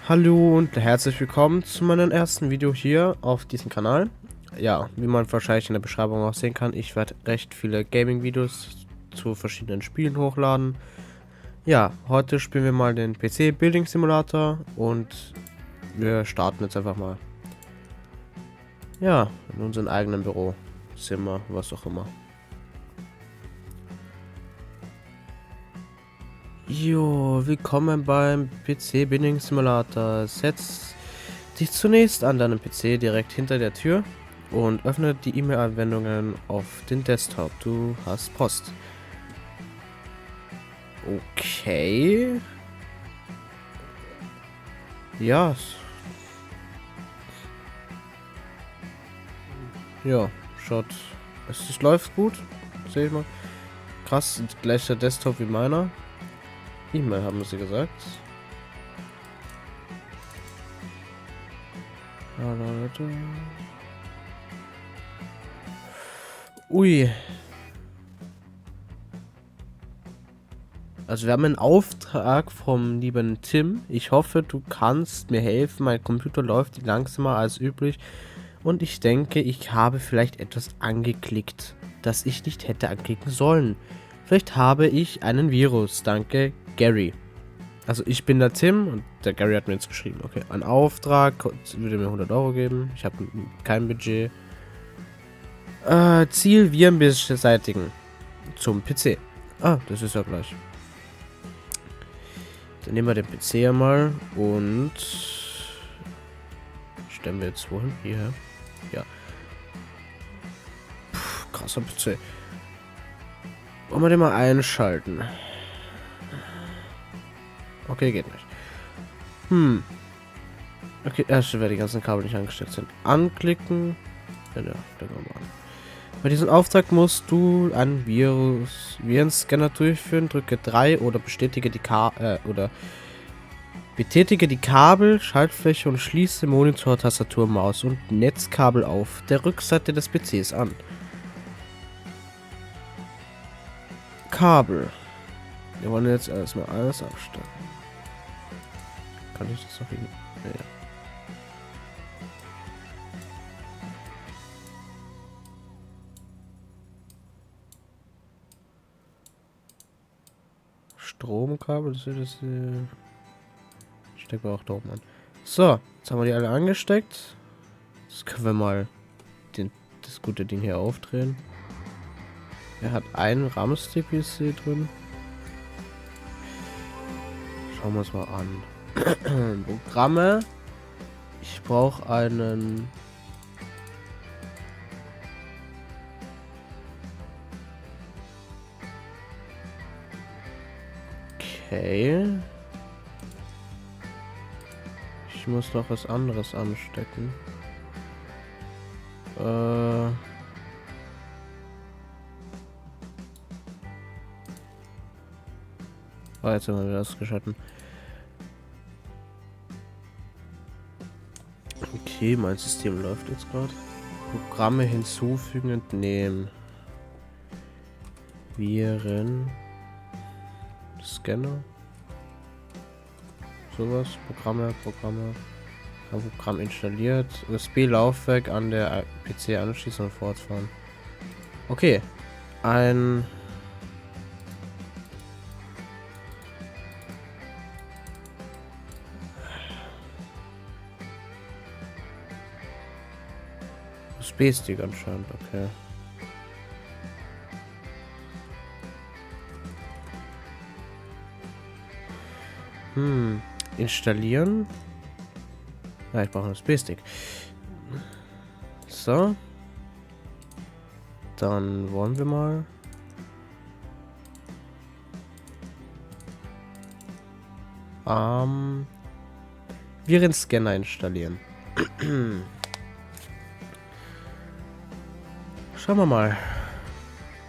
Hallo und herzlich willkommen zu meinem ersten Video hier auf diesem Kanal. Ja, wie man wahrscheinlich in der Beschreibung auch sehen kann, ich werde recht viele Gaming-Videos zu verschiedenen Spielen hochladen. Ja, heute spielen wir mal den PC Building Simulator und wir starten jetzt einfach mal. Ja, in unserem eigenen Büro, Zimmer, was auch immer. Jo, willkommen beim PC Building Simulator. Setz dich zunächst an deinem PC direkt hinter der Tür und öffne die E-Mail-Anwendungen auf den Desktop. Du hast Post. Okay. Ja. Ja, schaut. Es läuft gut. Sehe ich mal. Krass, gleicher Desktop wie meiner. E-Mail haben sie gesagt. Ui. Also wir haben einen Auftrag vom lieben Tim. Ich hoffe, du kannst mir helfen. Mein Computer läuft langsamer als üblich. Und ich denke, ich habe vielleicht etwas angeklickt, das ich nicht hätte anklicken sollen. Vielleicht habe ich einen Virus. Danke, Gary. Also ich bin der Tim und der Gary hat mir jetzt geschrieben. Okay, ein Auftrag würde mir 100 Euro geben. Ich habe kein Budget. Ziel, Viren beseitigen. Zum PC. Ah, das ist ja gleich. Dann nehmen wir den PC einmal und stellen wir jetzt wohin? Hierher. Ja. Puh, krasser PC. Wollen wir den mal einschalten? Okay, geht nicht. Okay, erst weil die ganzen Kabel nicht angesteckt sind. Anklicken. Ja, dann gehen wir mal an. Bei diesem Auftrag musst du einen Virenscanner durchführen. Drücke 3 oder bestätige die betätige die Kabel, Schaltfläche und schließe Monitor, Tastatur, Maus und Netzkabel auf der Rückseite des PCs an. Kabel. Wir wollen jetzt erstmal alles abstellen. Kann ich das noch hin? Ja. Stromkabel, das ist das. Stecken wir auch da oben an. So, jetzt haben wir die alle angesteckt. Jetzt können wir mal das gute Ding hier aufdrehen. Er hat einen RAM-Stick-PC drin. Schauen wir uns mal an. Programme. Ich brauche einen. Okay. Ich muss noch was anderes anstecken. Jetzt haben wir wieder ausgeschalten. Okay, mein System läuft jetzt gerade. Programme hinzufügen und nehmen. Viren. Scanner. Sowas. Programme. Programm installiert. USB-Laufwerk an der PC anschließen und fortfahren. Okay. Ein USB-Stick anscheinend, okay. Installieren. Ja, ich brauche einen USB-Stick. So. Dann wollen wir mal. Virenscanner installieren. Schauen wir mal.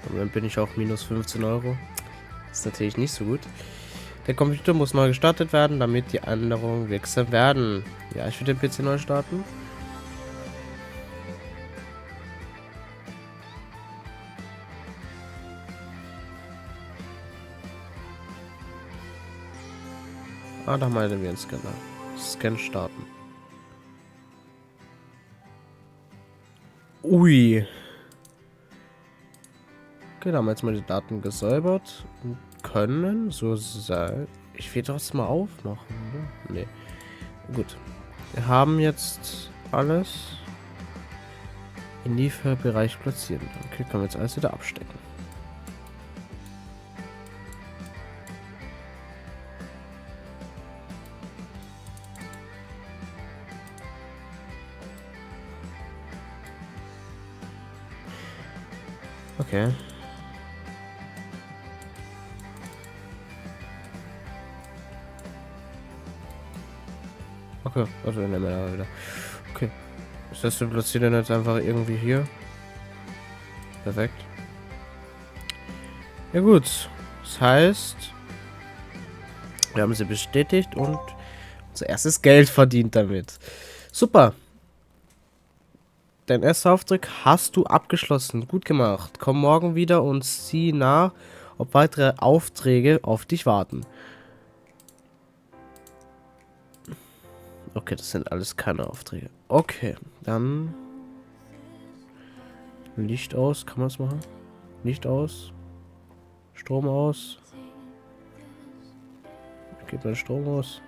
Und dann bin ich auch minus 15 Euro. Ist natürlich nicht so gut. Der Computer muss neu gestartet werden, damit die Änderungen wirksam werden. Ja, ich würde den PC neu starten. Ah, da haben wir den Virenscanner. Scan starten. Ui. Okay, da haben wir jetzt mal die Daten gesäubert und können so sein. Ich will das mal aufmachen, oder? Nee. Gut. Wir haben jetzt alles in Lieferbereich platzieren. Okay, können wir jetzt alles wieder abstecken. Okay. Okay, also nehmen wir da wieder. Okay. Das heißt, wir platzieren jetzt einfach irgendwie hier. Perfekt. Ja gut. Das heißt, wir haben sie bestätigt und unser erstes Geld verdient damit. Super. Dein erster Auftrag hast du abgeschlossen. Gut gemacht. Komm morgen wieder und sieh nach, ob weitere Aufträge auf dich warten. Okay, das sind alles keine Aufträge. Okay, dann Licht aus. Kann man es machen? Licht aus. Strom aus. Geht mein Strom aus.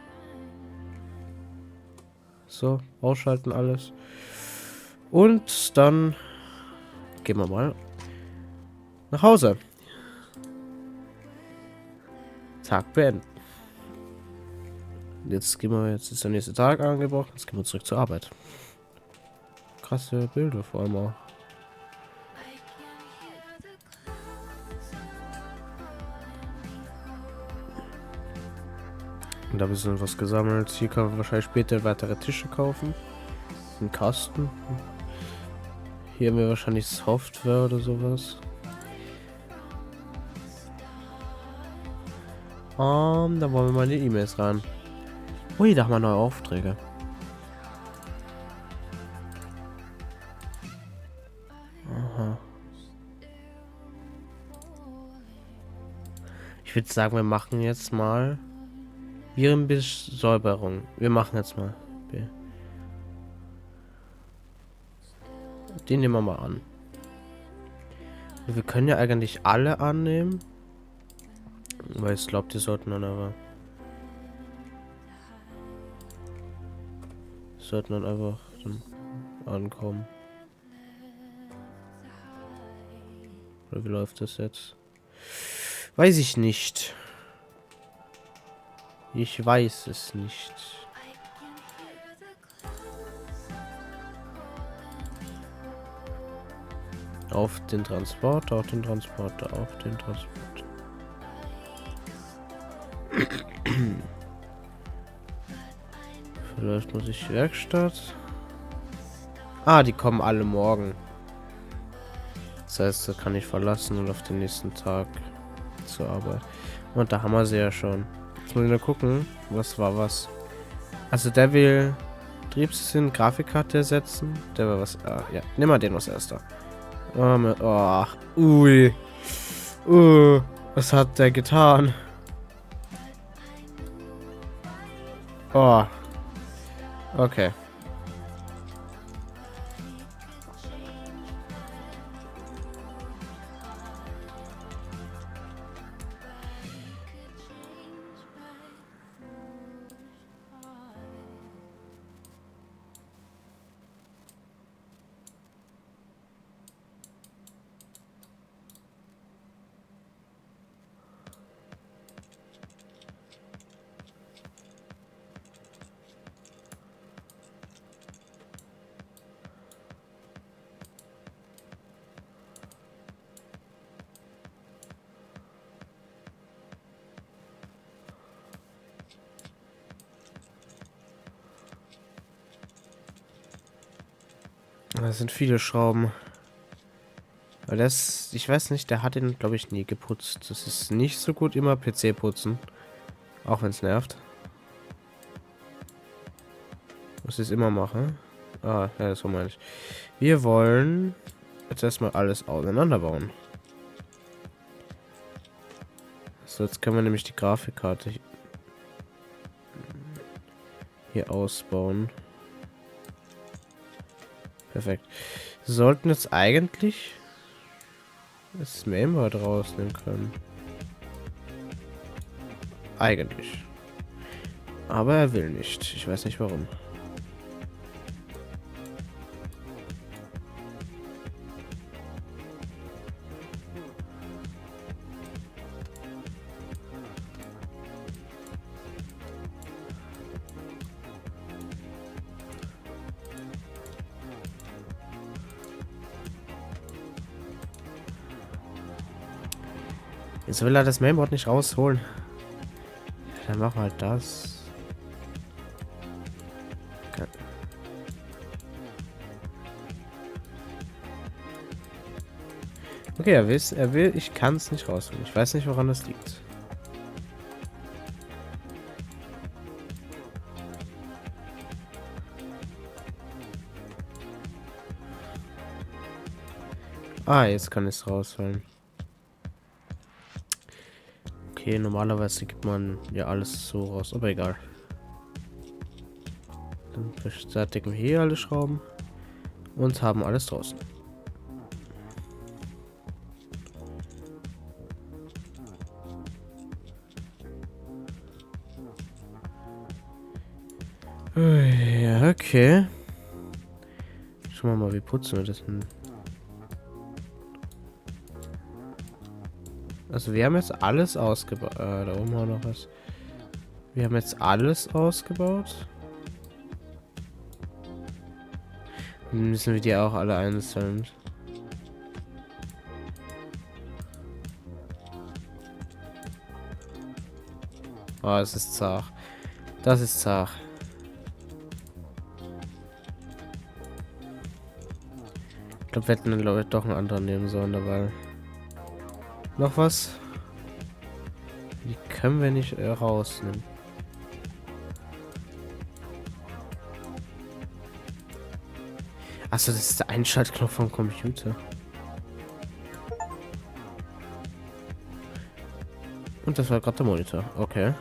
So, ausschalten alles. Und dann gehen wir mal nach Hause. Tag beenden. Jetzt ist der nächste Tag angebrochen. Jetzt gehen wir zurück zur Arbeit. Krasse Bilder vor allem auch. Und da haben wir was gesammelt. Hier kann man wahrscheinlich später weitere Tische kaufen. Ein Kasten. Hier haben wir wahrscheinlich Software oder sowas. Da wollen wir mal in die E-Mails ran. Ui, da haben wir neue Aufträge. Aha. Ich würde sagen, wir machen jetzt mal Virenbesäuberung. Wir machen jetzt mal. Den nehmen wir mal an. Wir können ja eigentlich alle annehmen. Weil ich glaube, die sollten dann aber... Sollten dann einfach dann ankommen. Oder wie läuft das jetzt? Weiß ich nicht. Ich weiß es nicht. Auf den Transporter, auf den Transporter, auf den Transporter. Vielleicht muss ich Werkstatt. Ah, die kommen alle morgen. Das heißt, da kann ich verlassen und auf den nächsten Tag zur Arbeit. Und da haben wir sie ja schon. Jetzt muss ich nur gucken, was war was. Also der will Betriebssystem, Grafikkarte ersetzen. Der will was. Ja, nimm mal den als erster. Oh, ui. Was hat der getan? Oh. Okay. Das sind viele Schrauben. Weil das, ich weiß nicht, der hat ihn, glaube ich, nie geputzt. Das ist nicht so gut, immer PC putzen. Auch wenn es nervt. Muss ich es immer machen. Ah, ja, das meine ich. Wir wollen jetzt erstmal alles auseinanderbauen. So, jetzt können wir nämlich die Grafikkarte hier ausbauen. Perfekt. Wir sollten jetzt eigentlich das Mainboard rausnehmen können. Eigentlich. Aber er will nicht. Ich weiß nicht warum. Jetzt will er das Mainboard nicht rausholen. Dann machen wir halt das. Okay. Okay, er will, ich kann es nicht rausholen. Ich weiß nicht, woran das liegt. Ah, jetzt kann ich es rausholen. Okay, normalerweise gibt man ja alles so raus, aber egal. Dann bestätigen wir hier alle Schrauben und haben alles draußen. Ja, okay. Schauen wir mal, wie putzen wir das denn? Also wir haben jetzt alles ausgebaut. Da oben auch noch was. Wir haben jetzt alles ausgebaut. Dann müssen wir die auch alle einzeln. Oh, es ist zart. Das ist zart. Ich glaube, wir hätten dann, glaube ich, doch einen anderen nehmen sollen dabei. Noch was? Die können wir nicht rausnehmen. Achso, das ist der Einschaltknopf vom Computer. Und das war gerade der Monitor. Okay.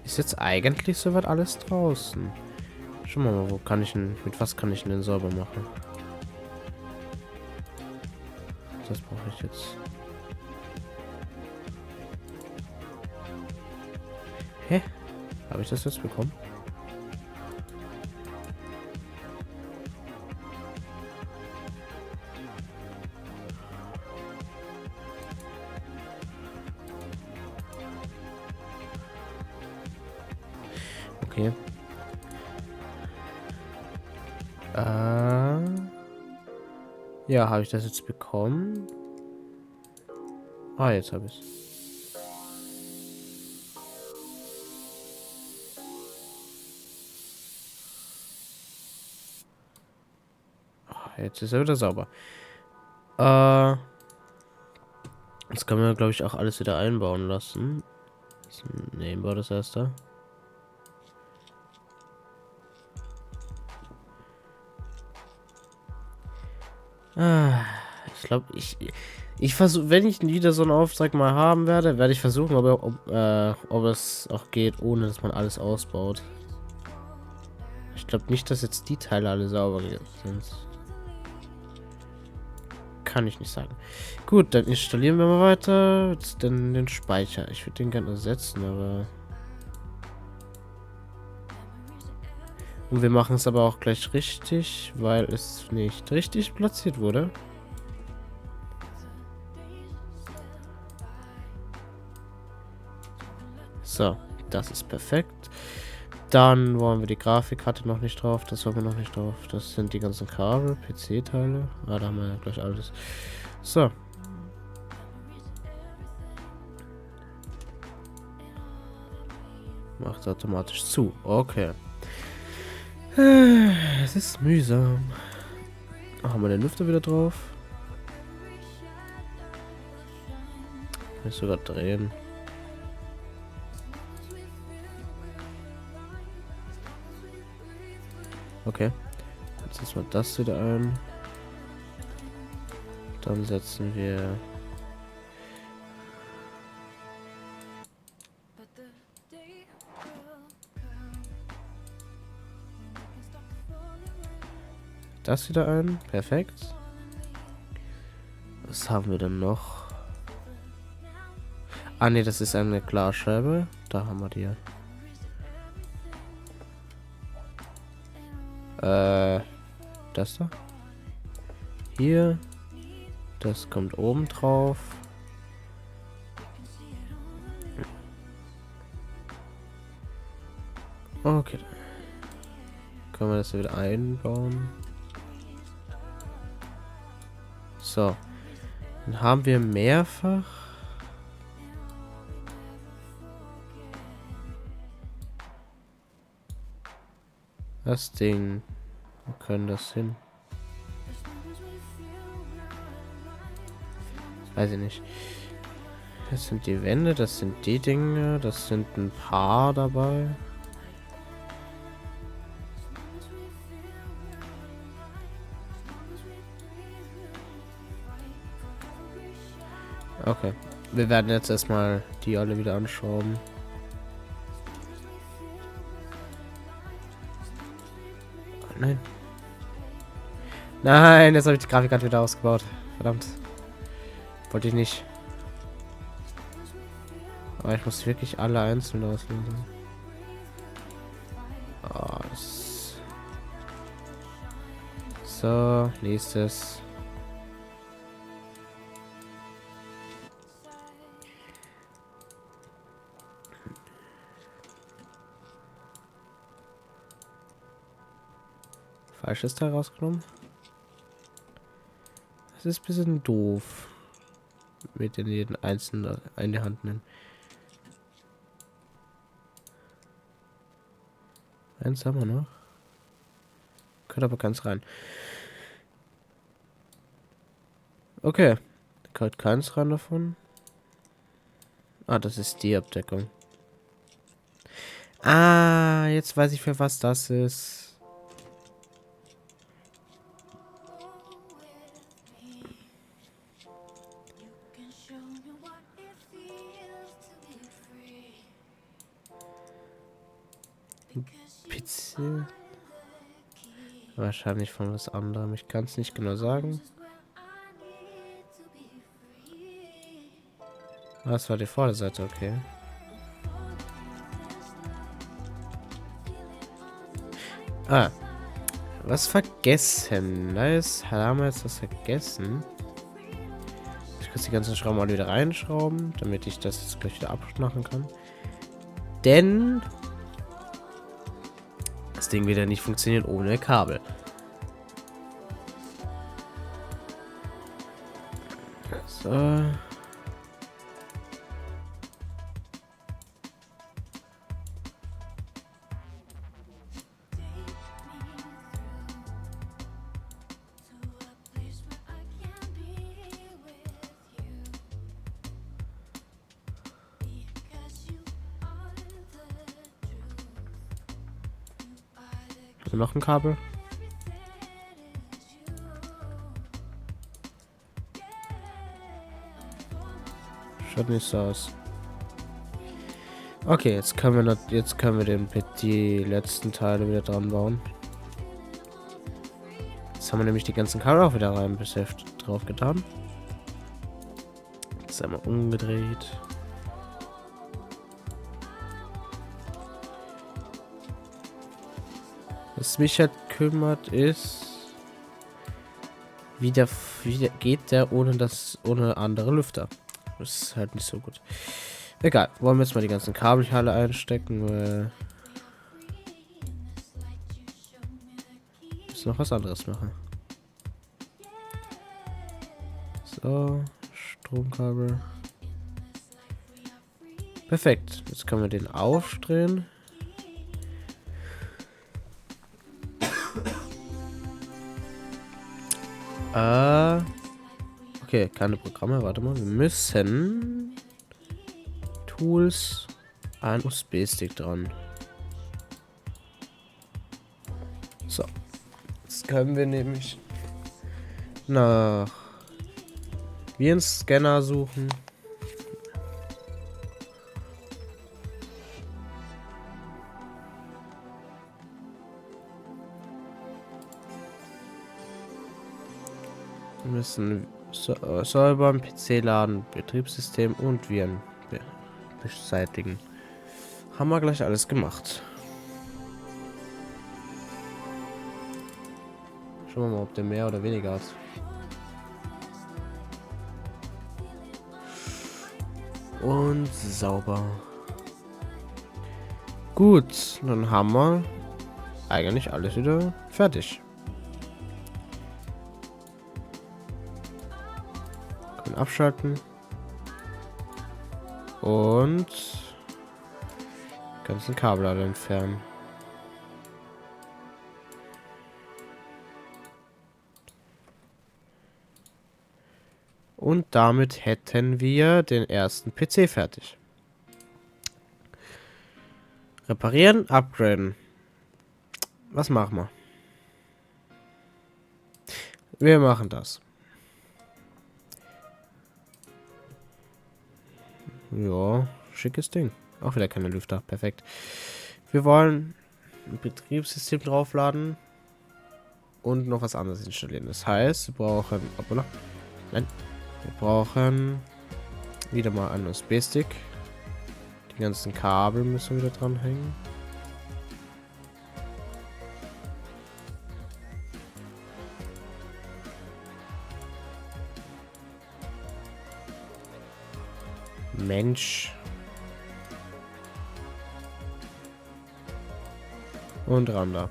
Ist jetzt eigentlich soweit alles draußen. Schauen wir mal, wo kann ich denn, mit was kann ich denn sauber machen? Das brauche ich jetzt. Hä? Habe ich das jetzt bekommen? Okay. Ja, habe ich das jetzt bekommen? Ah, jetzt habe ich es. Jetzt ist er wieder sauber. Jetzt kann man, glaube ich, auch alles wieder einbauen lassen. Nehmen wir das erste. Ich glaube, ich versuche, wenn ich wieder so einen Auftrag mal haben werde, werde ich versuchen, ob es auch geht, ohne dass man alles ausbaut. Ich glaube nicht, dass jetzt die Teile alle sauber sind. Kann ich nicht sagen. Gut, dann installieren wir mal weiter. Jetzt den Speicher. Ich würde den gerne ersetzen, aber... Und wir machen es aber auch gleich richtig, weil es nicht richtig platziert wurde. So, das ist perfekt. Dann wollen wir die Grafikkarte noch nicht drauf. Das wollen wir noch nicht drauf. Das sind die ganzen Kabel, PC-Teile. Ah, da haben wir ja gleich alles. So. Macht automatisch zu. Okay. Es ist mühsam. Haben wir den Lüfter wieder drauf? Kann ich sogar drehen. Okay. Jetzt setzen wir das wieder ein. Dann setzen wir das wieder ein. Perfekt. Was haben wir denn noch? Ah ne, das ist eine Glasscheibe. Da haben wir die. Das da. Hier. Das kommt oben drauf. Okay. Können wir das wieder einbauen. So. Dann haben wir mehrfach. Das Ding. Wir können das hin. Weiß ich nicht. Das sind die Wände, das sind die Dinge, das sind ein paar dabei. Okay. Wir werden jetzt erstmal die alle wieder anschrauben. Oh, nein. Nein, jetzt habe ich die Grafikkarte wieder ausgebaut. Verdammt. Wollte ich nicht. Aber ich muss wirklich alle einzeln auslösen. Oh, das... So, nächstes. Falsches Teil rausgenommen. Das ist ein bisschen doof. Mit den jeden einzelnen in der Hand nehmen. Eins haben wir noch. Könnte aber ganz rein. Okay. Da kommt keins rein davon. Ah, das ist die Abdeckung. Ah, jetzt weiß ich, für was das ist. Pizza. Wahrscheinlich von was anderem. Ich kann es nicht genau sagen. Das war die Vorderseite, okay. Ah. Was vergessen? Nice. Haben wir jetzt was vergessen? Ich muss die ganzen Schrauben alle wieder reinschrauben, damit ich das jetzt gleich wieder abmachen kann. Denn das Ding wird ja nicht funktionieren ohne Kabel. So. Noch ein Kabel. Schaut nicht so aus. Okay, jetzt können wir die letzten Teile wieder dran bauen. Jetzt haben wir nämlich die ganzen Kabel auch wieder rein drauf getan. Jetzt einmal umgedreht. Was mich halt kümmert ist, wie geht der ohne andere Lüfter. Das ist halt nicht so gut. Egal, wollen wir jetzt mal die ganzen Kabelhalle einstecken. Müssen noch was anderes machen. So, Stromkabel. Perfekt. Jetzt können wir den aufdrehen. Okay, keine Programme. Warte mal. Wir müssen Tools, ein USB-Stick dran. So. Jetzt können wir nämlich nach Virenscanner suchen. Wir müssen säubern, PC laden, Betriebssystem und Viren beseitigen. Haben wir gleich alles gemacht. Schauen wir mal, ob der mehr oder weniger hat. Und sauber. Gut, dann haben wir eigentlich alles wieder fertig. Können abschalten. Und ganzen Kabel alle entfernen. Und damit hätten wir den ersten PC fertig. Reparieren, upgraden. Was machen wir? Wir machen das. Ja, schickes Ding. Auch wieder keine Lüfter. Perfekt. Wir wollen ein Betriebssystem draufladen und noch was anderes installieren. Das heißt, wir brauchen... Hoppala. Nein. Wir brauchen wieder mal einen USB-Stick. Die ganzen Kabel müssen wieder dranhängen. Mensch. Und ran da.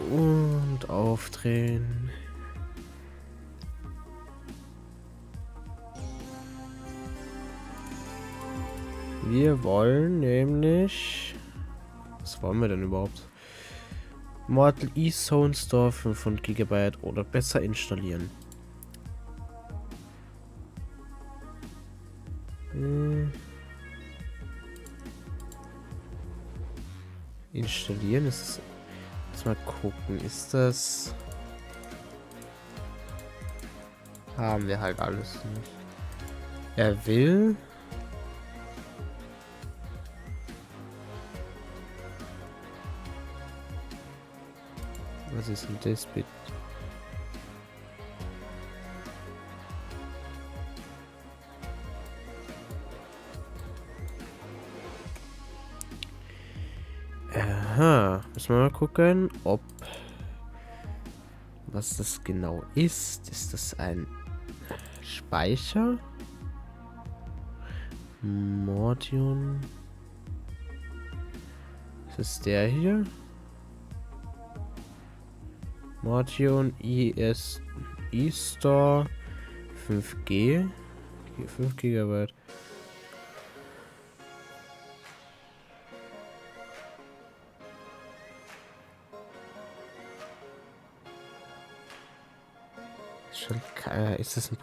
Und aufdrehen. Wir wollen nämlich... Was wollen wir denn überhaupt? Mortal E-Zone Store 500 GB oder besser installieren. Installieren ist es. Jetzt mal gucken, ist das. Haben wir halt alles nicht. Er will. Was ist denn das bitte? Aha, müssen wir mal gucken, ob was das genau ist. Ist das ein Speicher? Mortion. Ist es der hier? Mortion E-Store 5G. 5 GB. Ist das ein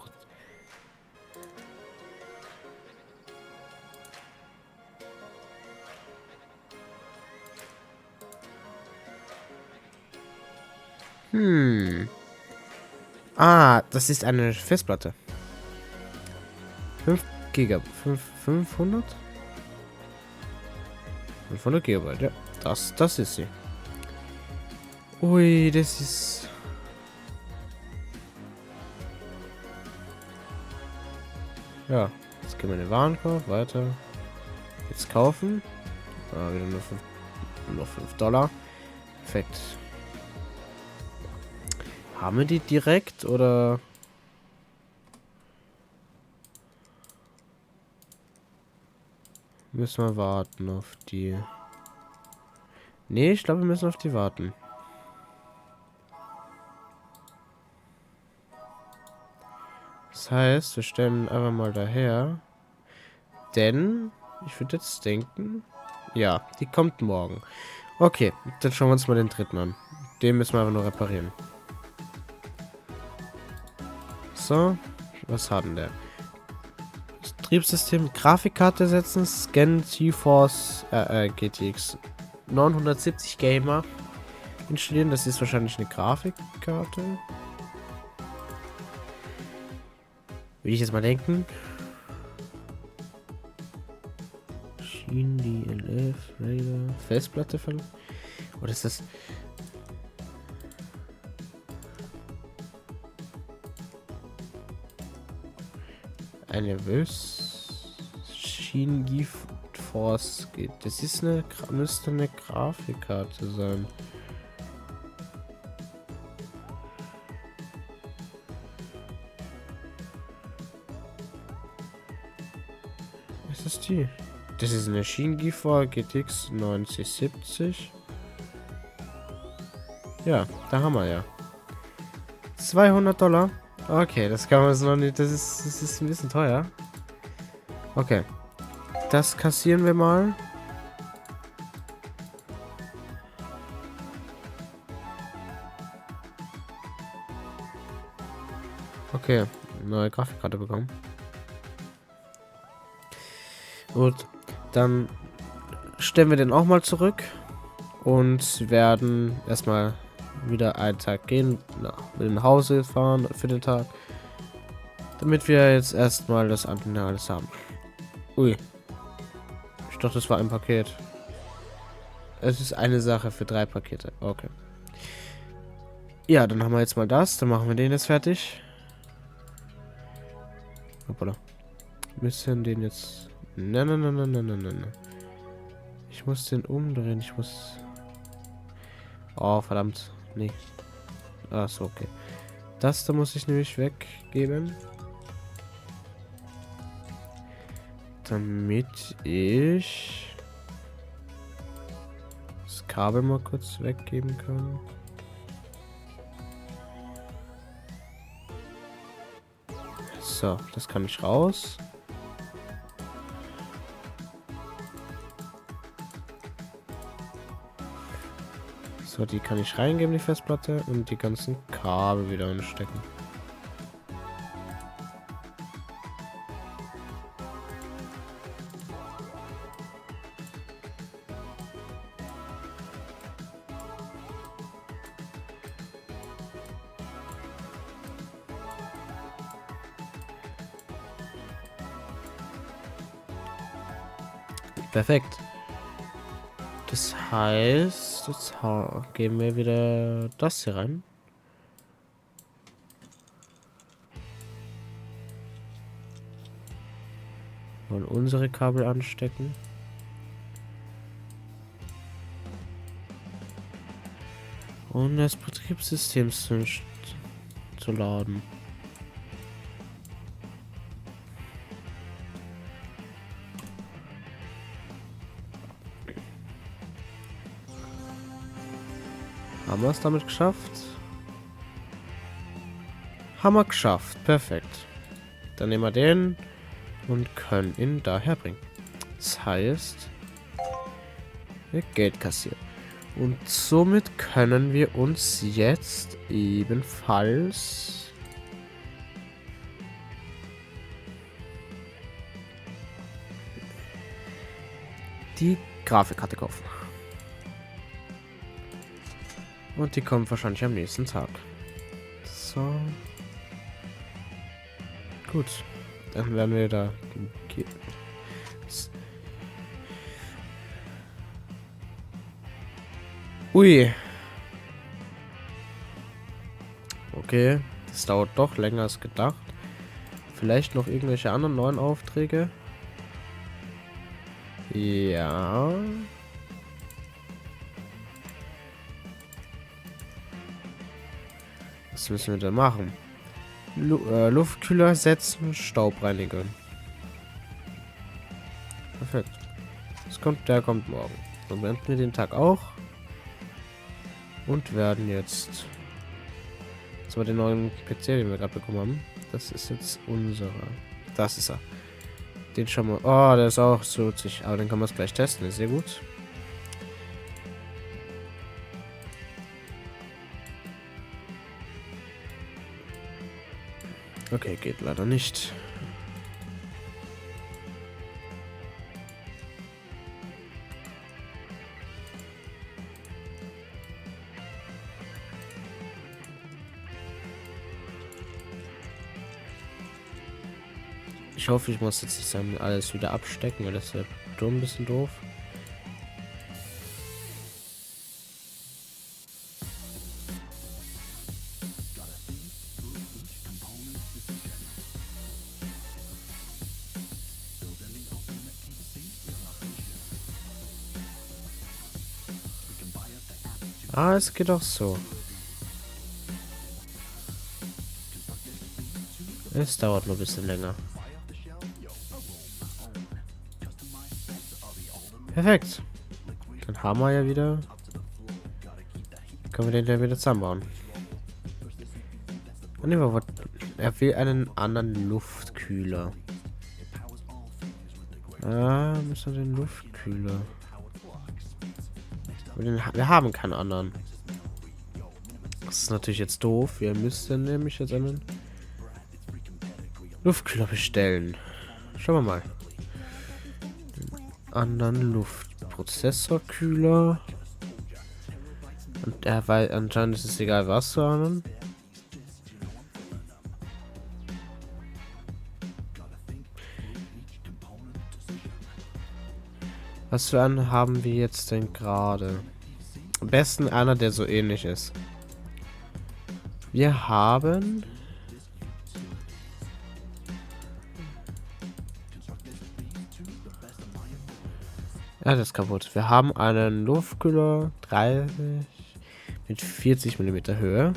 Ah, das ist eine Festplatte. 5 GB. 500? 500 GB, ja. Das ist sie. Ui, das ist... Ja, jetzt gehen wir in den Warenkorb, weiter. Jetzt kaufen. Ah, wieder nur 5 Dollar. Perfekt. Haben wir die direkt oder? Müssen wir warten auf die. Nee, ich glaube, wir müssen auf die warten. Das heißt, wir stellen einfach mal daher. Denn, ich würde jetzt denken, ja, die kommt morgen. Okay, dann schauen wir uns mal den dritten an. Den müssen wir einfach nur reparieren. So, was hat denn der? Betriebssystem, Grafikkarte setzen, Scan GeForce GTX 970 Gamer installieren. Das ist wahrscheinlich eine Grafikkarte. Will ich jetzt mal denken. Schienen DLF, Raider, Festplatte von. Oder ist das? eine Shin GeForce geht. Das ist müsste eine Grafikkarte sein. Was ist die? Das ist eine Shin GeForce GTX 9070. Ja, da haben wir ja. $200. Okay, das kann man jetzt noch nicht. Das ist ein bisschen teuer. Okay. Das kassieren wir mal. Okay, neue Grafikkarte bekommen. Gut, dann stellen wir den auch mal zurück und werden erstmal wieder einen Tag gehen, mit nach Hause fahren für den Tag, damit wir jetzt erstmal das alles haben. Ui, ich dachte, das war ein Paket. Es ist eine Sache für 3 Pakete. Okay. Ja, dann haben wir jetzt mal das. Dann machen wir den jetzt fertig. Hoppala. Müssen den jetzt... Nein. Ich muss den umdrehen. Ich muss... Oh, verdammt. Nee. Achso, okay. Das da muss ich nämlich weggeben. Damit ich... das Kabel mal kurz weggeben kann. So, das kann ich raus. So, die kann ich reingeben, die Festplatte, und die ganzen Kabel wieder anstecken. Perfekt. Das heißt, jetzt geben wir wieder das hier rein. Und unsere Kabel anstecken. Und das Betriebssystem zu laden. Haben wir es damit geschafft? Haben wir geschafft. Perfekt. Dann nehmen wir den und können ihn daher bringen. Das heißt, wir Geld kassieren. Und somit können wir uns jetzt ebenfalls die Grafikkarte kaufen. Und die kommt wahrscheinlich am nächsten Tag. So. Gut. Dann werden wir da... Ui. Okay. Das dauert doch länger als gedacht. Vielleicht noch irgendwelche anderen neuen Aufträge. Ja. Was müssen wir da machen? Luftkühler setzen, Staub reinigen. Perfekt. Der kommt morgen. Dann beenden wir den Tag auch. Und werden jetzt... Das war der neuen PC, den wir gerade bekommen haben. Das ist jetzt unserer. Das ist er. Den schauen wir... Oh, der ist auch so witzig. Aber dann können wir es gleich testen. Ist sehr gut. Okay, geht leider nicht. Ich hoffe, ich muss jetzt dann alles wieder abstecken, weil das ist ja ein bisschen doof. Ah, es geht auch so. Es dauert nur ein bisschen länger. Perfekt. Dann haben wir ja wieder. Können wir den ja wieder zusammenbauen. Und er will einen anderen Luftkühler. Ah, müssen wir den Luftkühler. Wir haben keinen anderen. Das ist natürlich jetzt doof. Wir müssen nämlich jetzt einen Luftkühler bestellen. Schauen wir mal. Den anderen Luftprozessorkühler. Und weil anscheinend ist es egal, was wir haben. Was für einen haben wir jetzt denn gerade? Am besten einer, der so ähnlich ist. Wir haben... Ja, das ist kaputt. Wir haben einen Luftkühler 30 mit 40 mm Höhe.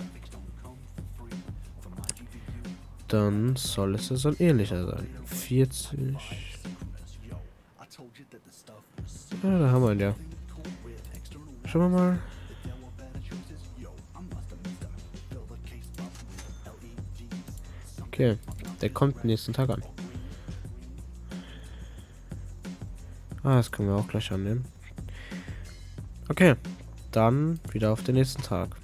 Dann soll es ja so ein ähnlicher sein. 40. Ja, da haben wir ihn ja. Schauen wir mal. Okay, der kommt nächsten Tag an. Ah, das können wir auch gleich annehmen. Okay, dann wieder auf den nächsten Tag.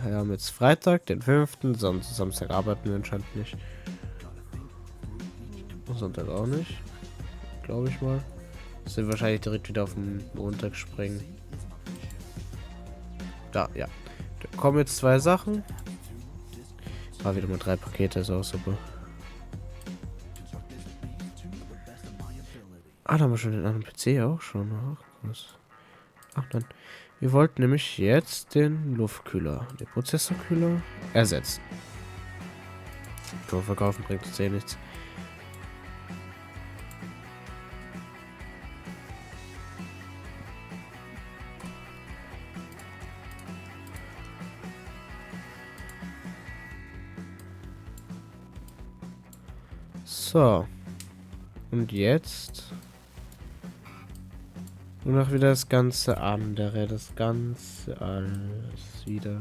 Wir haben jetzt Freitag, den 5. Samstag arbeiten wir anscheinend nicht. Sonntag auch nicht. Glaube ich mal. Das wird wahrscheinlich direkt wieder auf den Montag springen. Da, ja. Da kommen jetzt 2 Sachen. War wieder mal 3 Pakete, ist auch super. Ah, da haben wir schon den anderen PC auch schon. Ach, was. Ach nein. Wir wollten nämlich jetzt den Luftkühler, den Prozessorkühler ersetzen. Tor verkaufen bringt uns eh nichts. So. Und jetzt nur noch wieder das ganze andere, das ganze alles wieder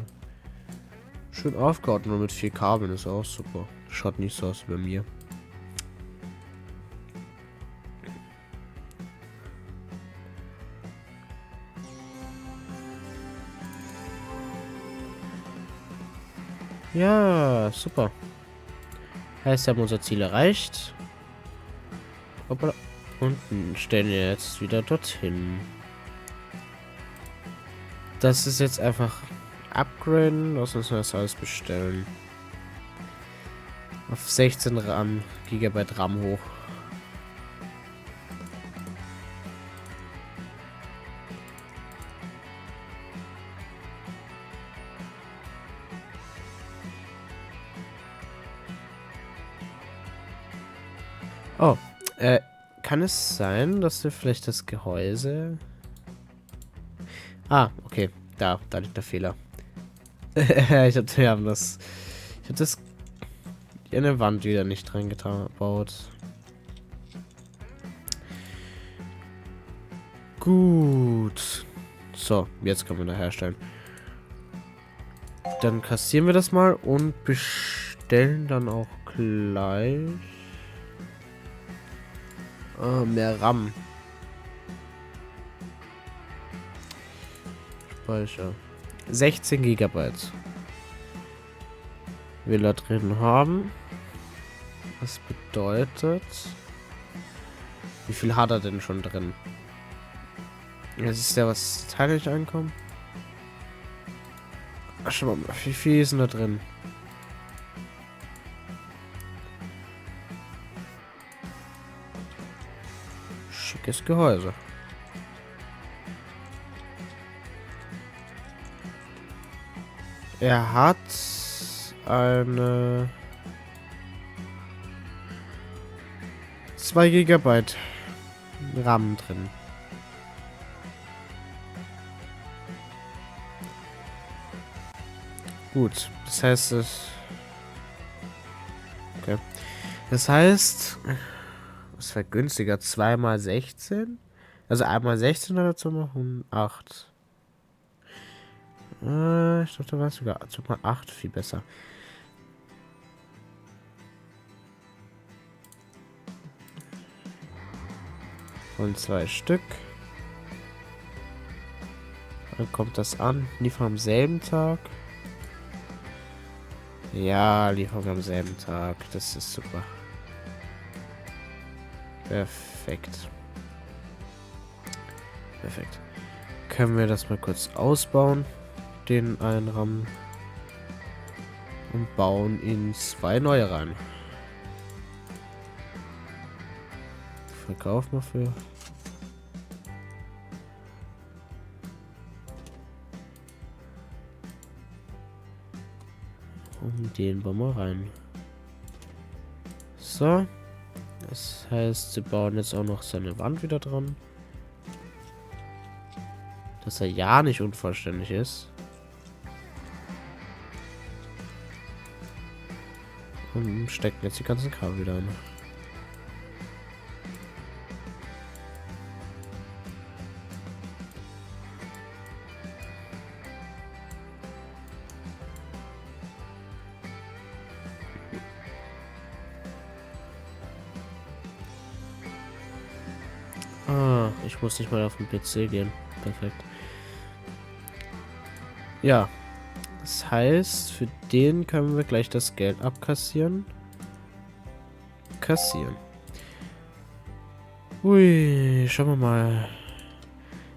schön aufgebaut, nur mit 4 Kabeln ist auch super. Schaut nicht so aus wie bei mir. Ja, super. Heißt, wir haben unser Ziel erreicht. Hoppala. Und stellen wir jetzt wieder dorthin. Das ist jetzt einfach upgraden. Lass uns das alles bestellen. Auf 16 GB RAM hoch. Oh, kann es sein, dass wir vielleicht das Gehäuse... Ah, okay, da liegt der Fehler. Ich habe das in der Wand wieder nicht dran gebaut. Gut. So, jetzt können wir da herstellen. Dann kassieren wir das mal und bestellen dann auch gleich mehr RAM. Speicher. 16 GB. Will er drin haben. Das bedeutet... Wie viel hat er denn schon drin? Jetzt ist ja was teilig ankommen. Ach, schau mal, wie viel ist denn da drin? Schickes Gehäuse. Er hat eine 2 GB RAM drin. Gut, das heißt, es... Okay. Das heißt, es wäre günstiger. 2 mal 16? Also einmal 16 oder 2 mal 8? Ich dachte, da war es sogar 2 mal 8 viel besser. Und 2 Stück. Dann kommt das an. Liefern am selben Tag. Ja, Lieferung am selben Tag. Das ist super. Perfekt. Perfekt. Können wir das mal kurz ausbauen? Den Einrahmen. Und bauen in 2 neue rein. Verkauf mal für... Und den bauen wir rein. So. Das heißt, sie bauen jetzt auch noch seine Wand wieder dran. Dass er ja nicht unvollständig ist. Und stecken jetzt die ganzen Kabel wieder an. Ah, ich muss nicht mal auf den PC gehen. Perfekt. Ja. Das heißt, für den können wir gleich das Geld abkassieren. Kassieren. Ui, schauen wir mal.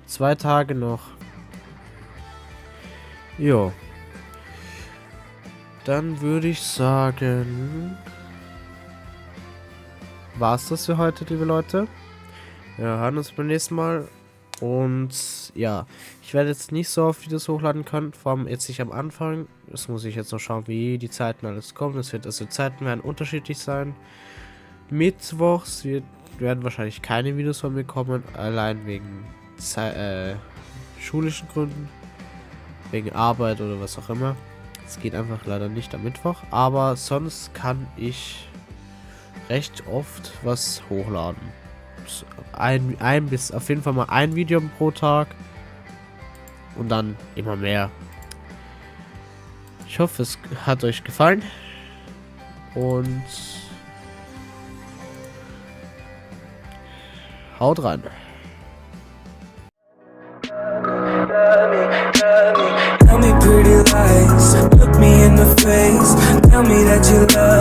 2 Tage noch. Jo. Dann würde ich sagen... war's das für heute, liebe Leute. Wir hören uns beim nächsten Mal. Und ja, ich werde jetzt nicht so oft Videos hochladen können, vor allem jetzt nicht am Anfang. Das muss ich jetzt noch schauen, wie die Zeiten alles kommen. Also die Zeiten werden unterschiedlich sein. Mittwochs werden wahrscheinlich keine Videos von mir kommen, allein wegen schulischen Gründen, wegen Arbeit oder was auch immer. Es geht einfach leider nicht am Mittwoch, aber sonst kann ich recht oft was hochladen. Bis auf jeden Fall mal ein Video pro Tag und dann immer mehr. Ich hoffe, es hat euch gefallen und haut rein. Tell me pretty lies, look me in the face, tell me that you love